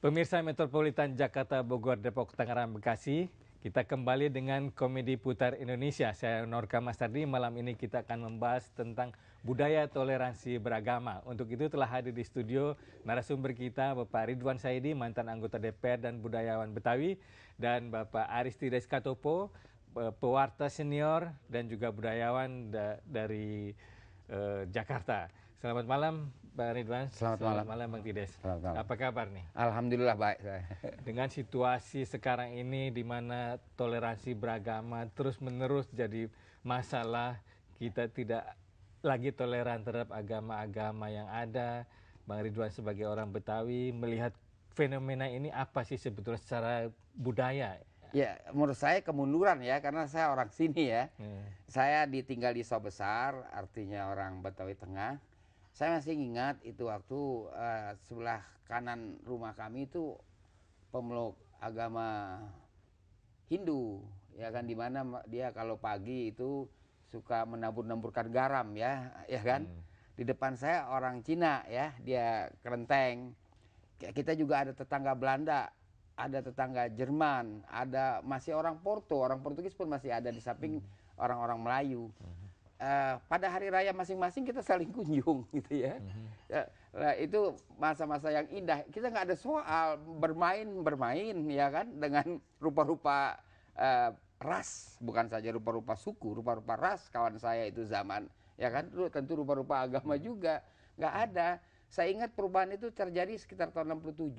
Pemirsa Metropolitan Jakarta, Bogor, Depok, Tangerang, Bekasi, kita kembali dengan Komedi Putar Indonesia. Saya Norka Mastardi. Malam ini kita akan membahas tentang budaya toleransi beragama. Untuk itu telah hadir di studio narasumber kita Bapak Ridwan Saidi, mantan anggota DPR dan budayawan Betawi, dan Bapak Aristides Katopo, pewarta senior dan juga budayawan dari Jakarta. Selamat malam, Pak Ridwan. Selamat malam, Bang Tides. Selamat malam. Apa kabar nih? Alhamdulillah baik saya. Dengan situasi sekarang ini di mana toleransi beragama terus-menerus jadi masalah, kita tidak lagi toleran terhadap agama-agama yang ada. Bang Ridwan sebagai orang Betawi melihat fenomena ini apa sih sebetulnya secara budaya? Ya, menurut saya kemunduran ya, karena saya orang sini ya. Saya ditinggal di Sawah Besar, artinya orang Betawi Tengah. Saya masih ingat itu waktu sebelah kanan rumah kami itu pemeluk agama Hindu, ya kan, di mana dia kalau pagi itu suka menabur-naburkan garam ya kan. Di depan saya orang Cina ya, dia kelenteng. Kita juga ada tetangga Belanda, ada tetangga Jerman, ada masih orang Portugis pun masih ada di samping orang-orang Melayu. Pada hari raya masing-masing kita saling kunjung gitu ya. Itu masa-masa yang indah. Kita nggak ada soal bermain ya kan, dengan rupa-rupa ras, bukan saja rupa-rupa suku, rupa-rupa ras. Kawan saya itu zaman ya kan, tentu rupa-rupa agama juga nggak ada. Saya ingat perubahan itu terjadi sekitar tahun 67.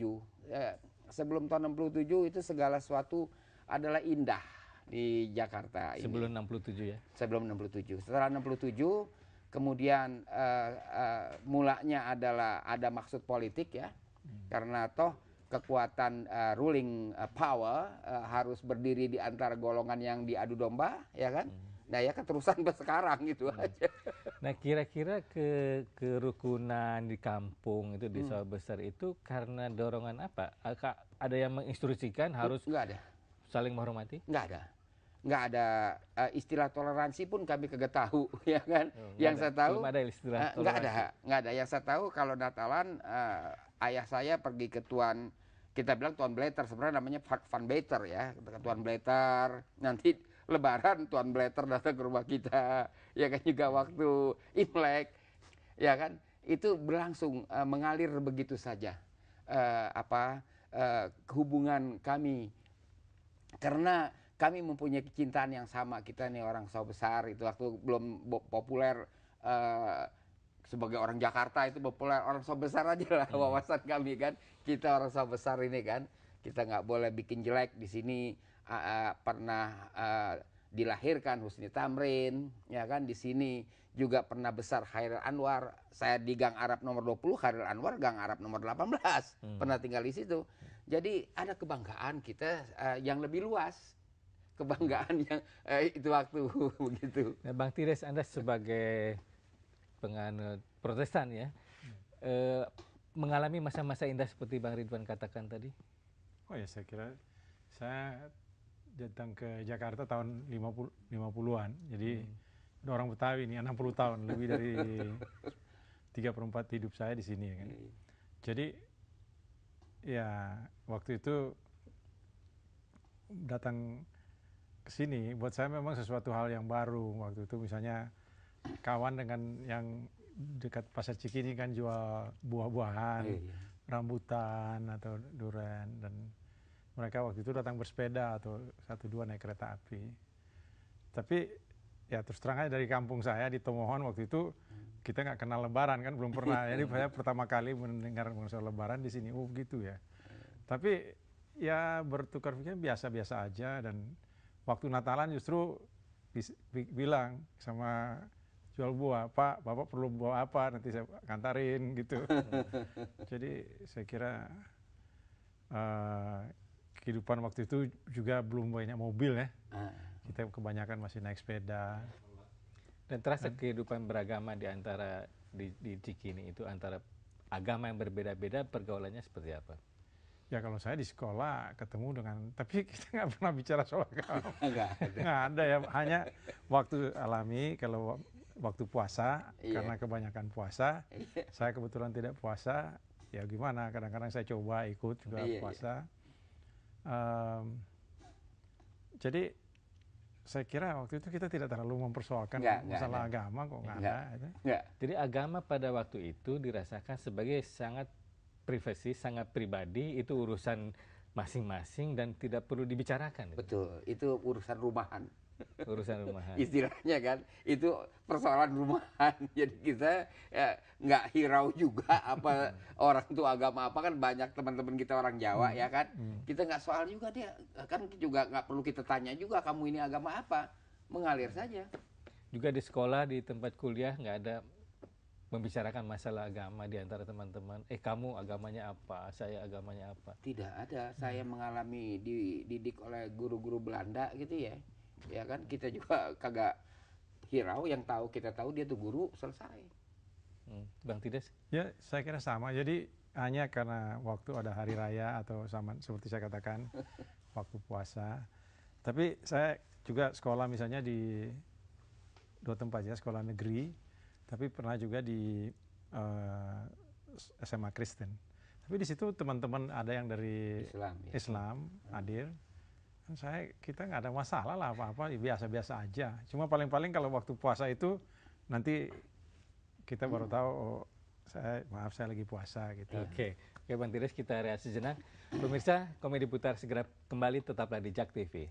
Sebelum tahun 67 itu segala sesuatu adalah indah di Jakarta ini. Sebelum 67 ya? Sebelum 67. Setelah 67, kemudian mulanya adalah ada maksud politik ya. Karena toh kekuatan ruling power harus berdiri di antara golongan yang diadu domba, ya kan? Nah ya keterusan sampai sekarang gitu aja. Nah kira-kira kerukunan di kampung itu di Sawah Besar itu karena dorongan apa? Ada yang menginstruksikan harus nggak ada saling menghormati? Nggak ada istilah toleransi pun kami kagak tahu ya kan. Yang saya tahu belum ada istilah nggak ada. Yang saya tahu kalau Natalan ayah saya pergi ke kita bilang Tuan Blatter, sebenarnya namanya Van Beter ya, Tuan Blatter. Nanti Lebaran Tuan Blatter datang ke rumah kita, ya kan, juga waktu Imlek, ya kan, itu berlangsung mengalir begitu saja hubungan kami, karena kami mempunyai kecintaan yang sama. Kita nih orang Sawah Besar, itu waktu belum populer sebagai orang Jakarta, itu populer orang Sawah Besar aja lah wawasan kami kan. Kita orang Sawah Besar ini kan, kita nggak boleh bikin jelek. Di sini pernah dilahirkan Husni Tamrin, ya kan. Di sini juga pernah besar Khairil Anwar. Saya di Gang Arab nomor 20, Khairil Anwar Gang Arab nomor 18. Pernah tinggal di situ. Jadi ada kebanggaan kita yang lebih luas. Kebanggaan yang itu waktu begitu. Nah, Bang Tides, Anda sebagai penganut Protestan ya, mengalami masa-masa indah seperti Bang Ridwan katakan tadi? Oh ya, saya kira saya datang ke Jakarta tahun 50-an. Jadi orang Betawi ini 60 tahun, lebih dari 3/4 hidup saya di sini ya kan. Jadi ya waktu itu datang ke sini buat saya memang sesuatu hal yang baru. Waktu itu misalnya kawan dengan yang dekat Pasar Cikini kan jual buah-buahan, rambutan atau durian, dan mereka waktu itu datang bersepeda atau 1-2 naik kereta api. Tapi ya terus terang aja dari kampung saya di Tomohon waktu itu kita nggak kenal Lebaran kan, belum pernah. Jadi saya pertama kali mendengar soal Lebaran di sini, oh gitu ya. Tapi ya bertukar pikiran biasa-biasa aja, dan waktu Natalan justru bilang sama jual buah, Pak, Bapak perlu buah apa, nanti saya kantarin gitu. Jadi saya kira kehidupan waktu itu juga belum banyak mobil ya. Kita kebanyakan masih naik sepeda. Dan terasa kehidupan beragama di antara di Cikini itu, antara agama yang berbeda-beda, pergaulannya seperti apa? Ya kalau saya di sekolah ketemu dengan, tapi kita nggak pernah bicara soal agama. Nggak ada ya, hanya waktu alami kalau waktu puasa, karena kebanyakan puasa. Saya kebetulan tidak puasa, ya gimana, kadang-kadang saya coba ikut juga puasa. Jadi saya kira waktu itu kita tidak terlalu mempersoalkan masalah agama kok, nggak ada. Jadi agama pada waktu itu dirasakan sebagai sangat privasi, sangat pribadi, itu urusan masing-masing dan tidak perlu dibicarakan. Betul, itu urusan rumahan. Urusan rumahan. Istilahnya kan, itu persoalan rumahan. Jadi kita nggak hirau juga apa orang itu agama apa, kan banyak teman-teman kita orang Jawa ya kan. Kita nggak soal juga dia, kan juga nggak perlu kita tanya juga kamu ini agama apa, mengalir saja. Juga di sekolah, di tempat kuliah nggak ada membicarakan masalah agama di antara teman-teman. Kamu agamanya apa? Saya agamanya apa? Tidak ada. Saya mengalami dididik oleh guru-guru Belanda gitu ya. Ya kan, kita juga kagak hirau, yang tahu kita tahu, dia tuh guru, selesai. Bang Tides? Ya, saya kira sama. Jadi hanya karena waktu ada hari raya atau sama seperti saya katakan waktu puasa. Tapi saya juga sekolah misalnya di 2 tempat ya, sekolah negeri, tapi pernah juga di SMA Kristen. Tapi di situ teman-teman ada yang dari Islam hadir. Kita nggak ada masalah lah apa-apa, biasa-biasa aja. Cuma paling-paling kalau waktu puasa itu nanti kita baru tahu, saya lagi puasa gitu. Oke, Bang Tides, kita reaksi sejenak. Pemirsa, Komedi Putar segera kembali, tetaplah di JAK TV.